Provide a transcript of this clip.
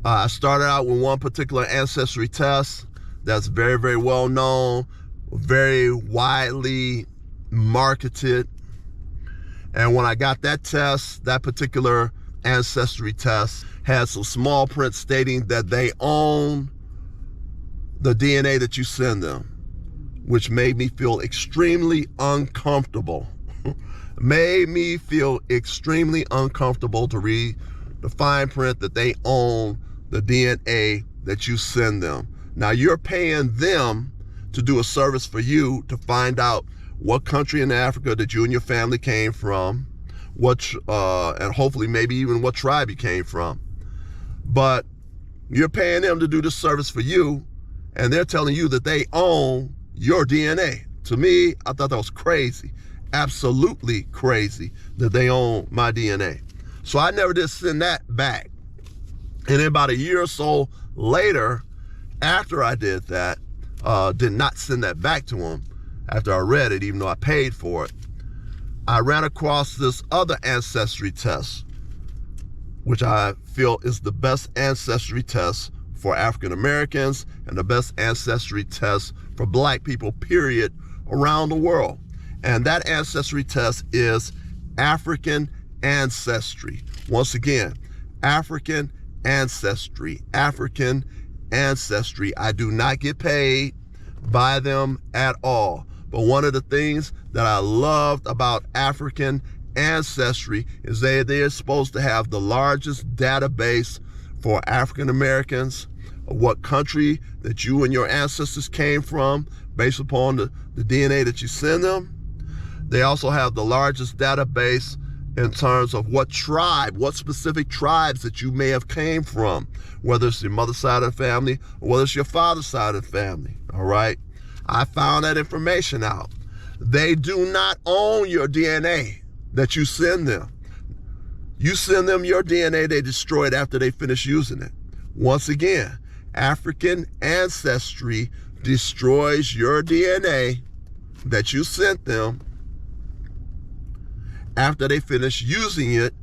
I started out with one particular Ancestry test that's very, very well known, very widely marketed. And when I got that test, that particular Ancestry test had some small print stating that they own the DNA that you send them, which made me feel extremely uncomfortable. Made me feel extremely uncomfortable to read the fine print that they own the DNA that you send them. Now you're paying them to do a service for you to find out what country in Africa that you and your family came from, and hopefully maybe even what tribe you came from. But you're paying them to do this service for you, and they're telling you that they own your DNA. To me, I thought that was crazy. Absolutely crazy that they own my DNA. So I never did send that back. And then about a year or so later, after I did that, did not send that back to them after I read it, even though I paid for it, I ran across this other Ancestry test, which I feel is the best Ancestry test for African Americans and the best Ancestry test for Black people, period, around the world. And that Ancestry test is African Ancestry. Once again, African Ancestry, African Ancestry. I do not get paid by them at all. But one of the things that I loved about African Ancestry is they're supposed to have the largest database for African Americans, of what country that you and your ancestors came from based upon the DNA that you send them. They also have the largest database in terms of what specific tribes that you may have came from, whether it's your mother's side of the family or whether it's your father's side of the family, all right? I found that information out. They do not own your DNA that you send them. You send them your DNA, they destroy it after they finish using it. Once again, African Ancestry destroys your DNA that you sent them after they finish using it